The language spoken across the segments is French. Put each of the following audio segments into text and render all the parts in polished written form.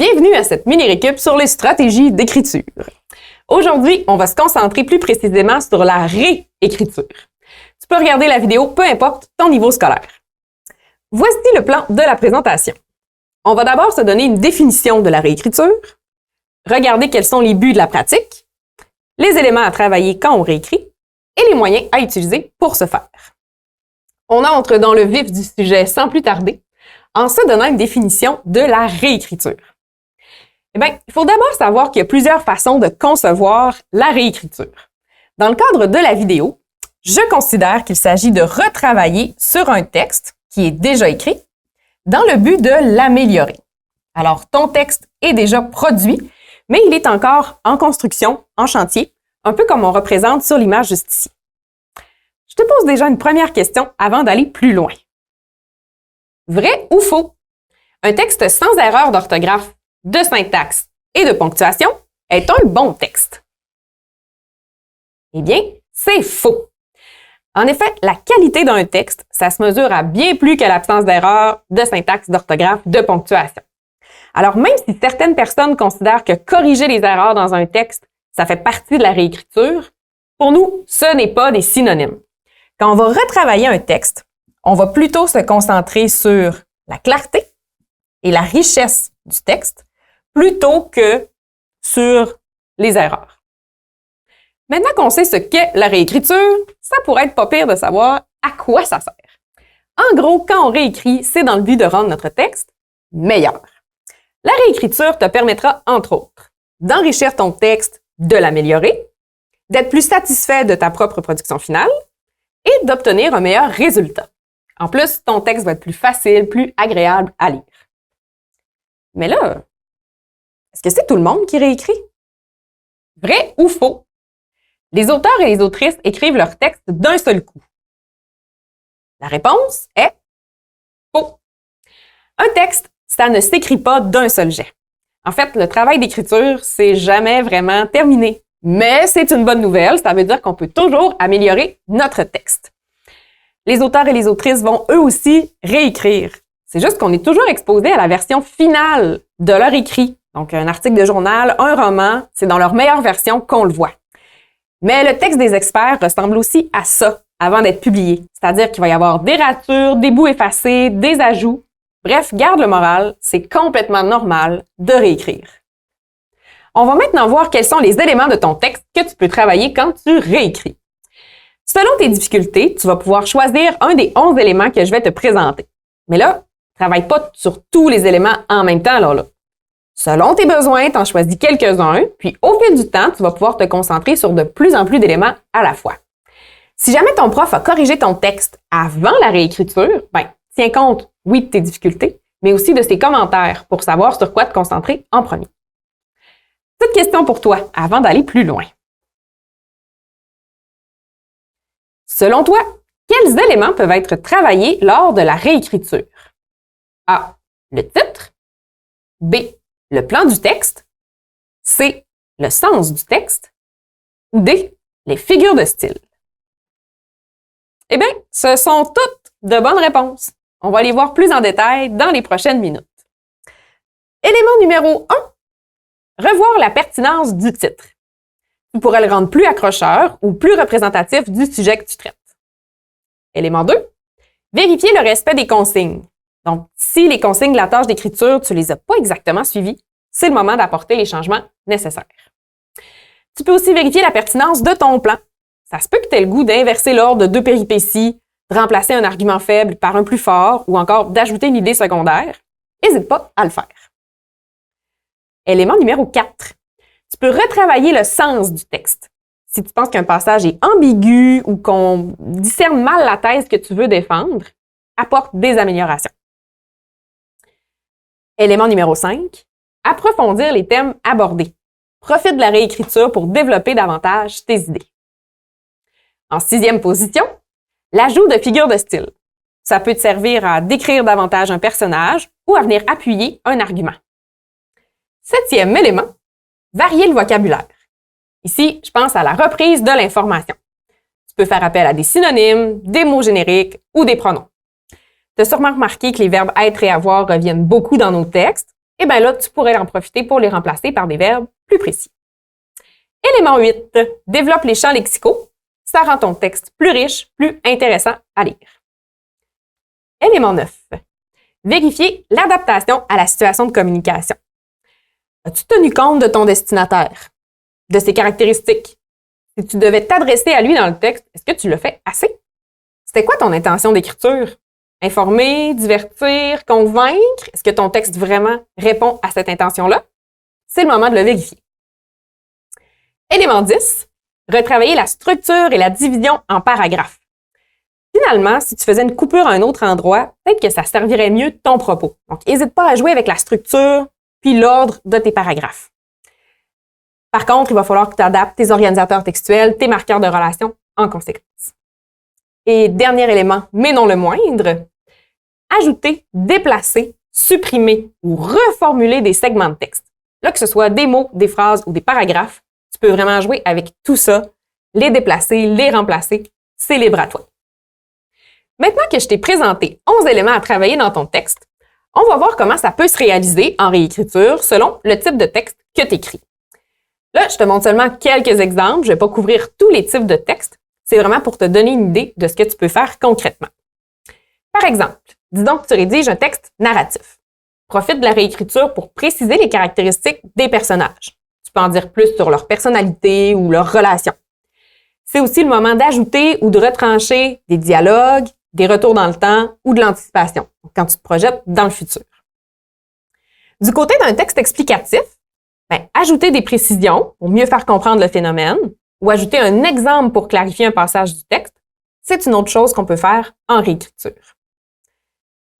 Bienvenue à cette mini-récup sur les stratégies d'écriture. Aujourd'hui, on va se concentrer plus précisément sur la réécriture. Tu peux regarder la vidéo, peu importe ton niveau scolaire. Voici le plan de la présentation. On va d'abord se donner une définition de la réécriture, regarder quels sont les buts de la pratique, les éléments à travailler quand on réécrit et les moyens à utiliser pour ce faire. On entre dans le vif du sujet sans plus tarder en se donnant une définition de la réécriture. Eh bien, il faut d'abord savoir qu'il y a plusieurs façons de concevoir la réécriture. Dans le cadre de la vidéo, je considère qu'il s'agit de retravailler sur un texte qui est déjà écrit dans le but de l'améliorer. Alors, ton texte est déjà produit, mais il est encore en construction, en chantier, un peu comme on représente sur l'image juste ici. Je te pose déjà une première question avant d'aller plus loin. Vrai ou faux? Un texte sans erreur d'orthographe, de syntaxe et de ponctuation est un bon texte. Eh bien, c'est faux. En effet, la qualité d'un texte, ça se mesure à bien plus que l'absence d'erreur, de syntaxe, d'orthographe, de ponctuation. Alors, même si certaines personnes considèrent que corriger les erreurs dans un texte, ça fait partie de la réécriture, pour nous, ce n'est pas des synonymes. Quand on va retravailler un texte, on va plutôt se concentrer sur la clarté et la richesse du texte plutôt que sur les erreurs. Maintenant qu'on sait ce qu'est la réécriture, ça pourrait être pas pire de savoir à quoi ça sert. En gros, quand on réécrit, c'est dans le but de rendre notre texte meilleur. La réécriture te permettra, entre autres, d'enrichir ton texte, de l'améliorer, d'être plus satisfait de ta propre production finale et d'obtenir un meilleur résultat. En plus, ton texte va être plus facile, plus agréable à lire. Mais là, est-ce que c'est tout le monde qui réécrit? Vrai ou faux? Les auteurs et les autrices écrivent leur texte d'un seul coup. La réponse est faux. Un texte, ça ne s'écrit pas d'un seul jet. En fait, le travail d'écriture, c'est jamais vraiment terminé. Mais c'est une bonne nouvelle, ça veut dire qu'on peut toujours améliorer notre texte. Les auteurs et les autrices vont eux aussi réécrire. C'est juste qu'on est toujours exposé à la version finale de leur écrit. Donc, un article de journal, un roman, c'est dans leur meilleure version qu'on le voit. Mais le texte des experts ressemble aussi à ça avant d'être publié. C'est-à-dire qu'il va y avoir des ratures, des bouts effacés, des ajouts. Bref, garde le moral, c'est complètement normal de réécrire. On va maintenant voir quels sont les éléments de ton texte que tu peux travailler quand tu réécris. Selon tes difficultés, tu vas pouvoir choisir un des 11 éléments que je vais te présenter. Mais là, travaille pas sur tous les éléments en même temps, là. Selon tes besoins, tu en choisis quelques-uns, puis au fil du temps, tu vas pouvoir te concentrer sur de plus en plus d'éléments à la fois. Si jamais ton prof a corrigé ton texte avant la réécriture, tiens compte, oui, de tes difficultés, mais aussi de ses commentaires pour savoir sur quoi te concentrer en premier. Petite question pour toi, avant d'aller plus loin. Selon toi, quels éléments peuvent être travaillés lors de la réécriture? A. Le titre. B. Le plan du texte. C. Le sens du texte. Ou D. Les figures de style. Eh bien, ce sont toutes de bonnes réponses. On va les voir plus en détail dans les prochaines minutes. Élément numéro 1. Revoir la pertinence du titre. Tu pourrais le rendre plus accrocheur ou plus représentatif du sujet que tu traites. Élément 2. Vérifier le respect des consignes. Donc, si les consignes de la tâche d'écriture, tu les as pas exactement suivies, c'est le moment d'apporter les changements nécessaires. Tu peux aussi vérifier la pertinence de ton plan. Ça se peut que tu aies le goût d'inverser l'ordre de deux péripéties, de remplacer un argument faible par un plus fort ou encore d'ajouter une idée secondaire. N'hésite pas à le faire. Élément numéro 4. Tu peux retravailler le sens du texte. Si tu penses qu'un passage est ambigu ou qu'on discerne mal la thèse que tu veux défendre, apporte des améliorations. Élément numéro 5. Approfondir les thèmes abordés. Profite de la réécriture pour développer davantage tes idées. En 6e position, l'ajout de figures de style. Ça peut te servir à décrire davantage un personnage ou à venir appuyer un argument. 7e élément, varier le vocabulaire. Ici, je pense à la reprise de l'information. Tu peux faire appel à des synonymes, des mots génériques ou des pronoms. Tu as sûrement remarqué que les verbes être et avoir reviennent beaucoup dans nos textes et bien là, tu pourrais en profiter pour les remplacer par des verbes plus précis. Élément 8, développe les champs lexicaux. Ça rend ton texte plus riche, plus intéressant à lire. Élément 9, vérifier l'adaptation à la situation de communication. As-tu tenu compte de ton destinataire, de ses caractéristiques? Si tu devais t'adresser à lui dans le texte, est-ce que tu le fais assez? C'était quoi ton intention d'écriture? Informer, divertir, convaincre? Est-ce que ton texte vraiment répond à cette intention-là? C'est le moment de le vérifier. Élément 10, retravailler la structure et la division en paragraphes. Finalement, si tu faisais une coupure à un autre endroit, peut-être que ça servirait mieux ton propos. Donc, n'hésite pas à jouer avec la structure puis l'ordre de tes paragraphes. Par contre, il va falloir que tu adaptes tes organisateurs textuels, tes marqueurs de relation en conséquence. Et dernier élément, mais non le moindre, ajouter, déplacer, supprimer ou reformuler des segments de texte. Là, que ce soit des mots, des phrases ou des paragraphes, tu peux vraiment jouer avec tout ça, les déplacer, les remplacer, c'est libre à toi. Maintenant que je t'ai présenté 11 éléments à travailler dans ton texte, on va voir comment ça peut se réaliser en réécriture selon le type de texte que tu écris. Là, je te montre seulement quelques exemples. Je ne vais pas couvrir tous les types de textes. C'est vraiment pour te donner une idée de ce que tu peux faire concrètement. Par exemple, dis donc que tu rédiges un texte narratif. Profite de la réécriture pour préciser les caractéristiques des personnages. Tu peux en dire plus sur leur personnalité ou leurs relations. C'est aussi le moment d'ajouter ou de retrancher des dialogues, des retours dans le temps ou de l'anticipation, quand tu te projettes dans le futur. Du côté d'un texte explicatif, ajouter des précisions pour mieux faire comprendre le phénomène ou ajouter un exemple pour clarifier un passage du texte, c'est une autre chose qu'on peut faire en réécriture.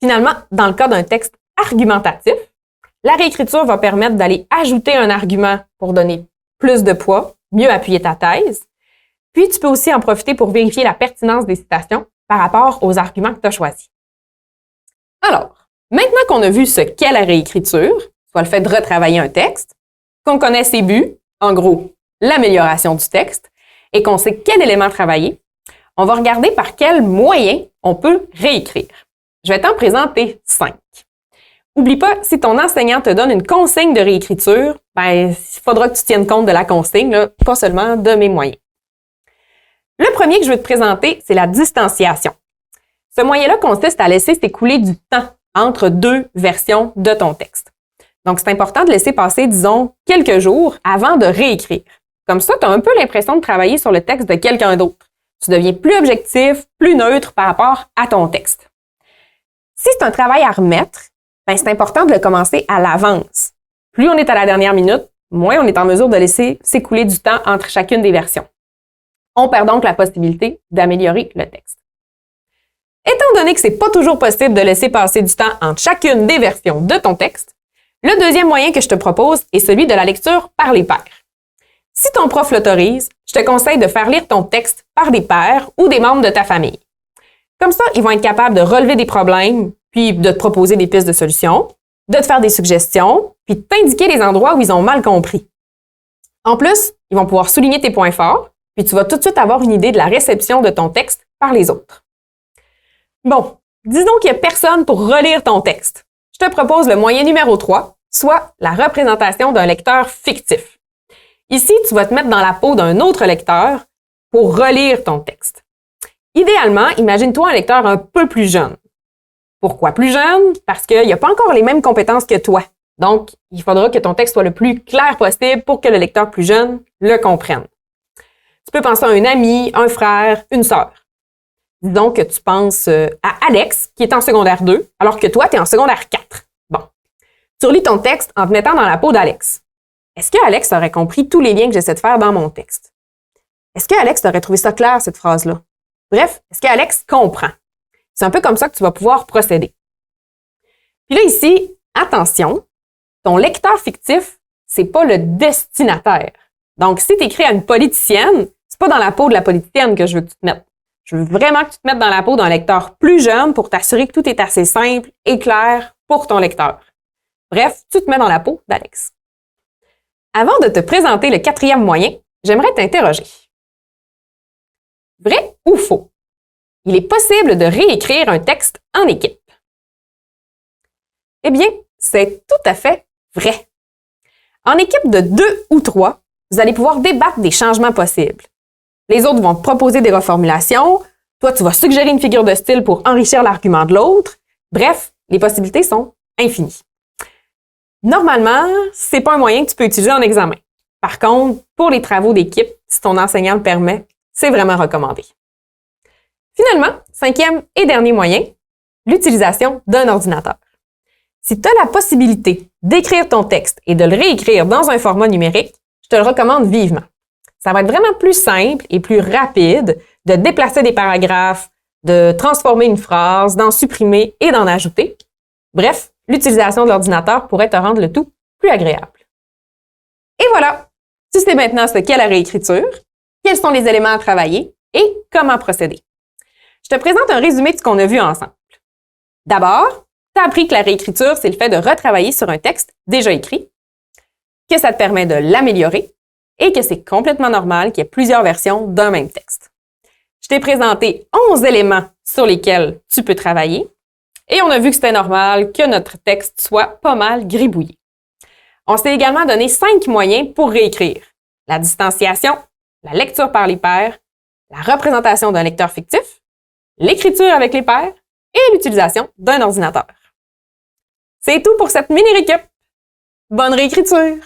Finalement, dans le cas d'un texte argumentatif, la réécriture va permettre d'aller ajouter un argument pour donner plus de poids, mieux appuyer ta thèse. Puis, tu peux aussi en profiter pour vérifier la pertinence des citations par rapport aux arguments que tu as choisis. Alors, maintenant qu'on a vu ce qu'est la réécriture, soit le fait de retravailler un texte, qu'on connaît ses buts, en gros, l'amélioration du texte, et qu'on sait quel élément travailler, on va regarder par quels moyens on peut réécrire. Je vais t'en présenter 5. Oublie pas, si ton enseignant te donne une consigne de réécriture, il faudra que tu tiennes compte de la consigne, là, pas seulement de mes moyens. Le premier que je veux te présenter, c'est la distanciation. Ce moyen-là consiste à laisser s'écouler du temps entre deux versions de ton texte. Donc, c'est important de laisser passer, disons, quelques jours avant de réécrire. Comme ça, tu as un peu l'impression de travailler sur le texte de quelqu'un d'autre. Tu deviens plus objectif, plus neutre par rapport à ton texte. Si c'est un travail à remettre, c'est important de le commencer à l'avance. Plus on est à la dernière minute, moins on est en mesure de laisser s'écouler du temps entre chacune des versions. On perd donc la possibilité d'améliorer le texte. Étant donné que c'est pas toujours possible de laisser passer du temps entre chacune des versions de ton texte, le deuxième moyen que je te propose est celui de la lecture par les pairs. Si ton prof l'autorise, je te conseille de faire lire ton texte par des pairs ou des membres de ta famille. Comme ça, ils vont être capables de relever des problèmes, puis de te proposer des pistes de solutions, de te faire des suggestions, puis de t'indiquer les endroits où ils ont mal compris. En plus, ils vont pouvoir souligner tes points forts, puis tu vas tout de suite avoir une idée de la réception de ton texte par les autres. Bon, disons qu'il n'y a personne pour relire ton texte. Je te propose le moyen numéro 3, soit la représentation d'un lecteur fictif. Ici, tu vas te mettre dans la peau d'un autre lecteur pour relire ton texte. Idéalement, imagine-toi un lecteur un peu plus jeune. Pourquoi plus jeune? Parce qu'il n'a pas encore les mêmes compétences que toi. Donc, il faudra que ton texte soit le plus clair possible pour que le lecteur plus jeune le comprenne. Tu peux penser à un ami, un frère, une sœur. Disons que tu penses à Alex, qui est en secondaire 2, alors que toi, tu es en secondaire 4. Bon. Tu relis ton texte en te mettant dans la peau d'Alex. Est-ce que Alex aurait compris tous les liens que j'essaie de faire dans mon texte? Est-ce que Alex aurait trouvé ça clair, cette phrase-là? Bref, est-ce que Alex comprend? C'est un peu comme ça que tu vas pouvoir procéder. Puis là, ici, attention, ton lecteur fictif, c'est pas le destinataire. Donc, si tu écris à une politicienne, c'est pas dans la peau de la politicienne que je veux que tu te mettes. Je veux vraiment que tu te mettes dans la peau d'un lecteur plus jeune pour t'assurer que tout est assez simple et clair pour ton lecteur. Bref, tu te mets dans la peau d'Alex. Avant de te présenter le quatrième moyen, j'aimerais t'interroger. Vrai ou faux? Il est possible de réécrire un texte en équipe. Eh bien, c'est tout à fait vrai. En équipe de 2 ou 3, vous allez pouvoir débattre des changements possibles. Les autres vont te proposer des reformulations. Toi, tu vas suggérer une figure de style pour enrichir l'argument de l'autre. Bref, les possibilités sont infinies. Normalement, c'est pas un moyen que tu peux utiliser en examen. Par contre, pour les travaux d'équipe, si ton enseignant le permet, c'est vraiment recommandé. Finalement, 5e et dernier moyen, l'utilisation d'un ordinateur. Si tu as la possibilité d'écrire ton texte et de le réécrire dans un format numérique, je te le recommande vivement. Ça va être vraiment plus simple et plus rapide de déplacer des paragraphes, de transformer une phrase, d'en supprimer et d'en ajouter. Bref, l'utilisation de l'ordinateur pourrait te rendre le tout plus agréable. Et voilà! Tu sais maintenant ce qu'est la réécriture, quels sont les éléments à travailler et comment procéder. Je te présente un résumé de ce qu'on a vu ensemble. D'abord, tu as appris que la réécriture, c'est le fait de retravailler sur un texte déjà écrit, que ça te permet de l'améliorer et que c'est complètement normal qu'il y ait plusieurs versions d'un même texte. Je t'ai présenté 11 éléments sur lesquels tu peux travailler et on a vu que c'était normal que notre texte soit pas mal gribouillé. On s'est également donné 5 moyens pour réécrire. La distanciation, la lecture par les pairs, la représentation d'un lecteur fictif, l'écriture avec les pairs et l'utilisation d'un ordinateur. C'est tout pour cette mini-récup. Bonne réécriture!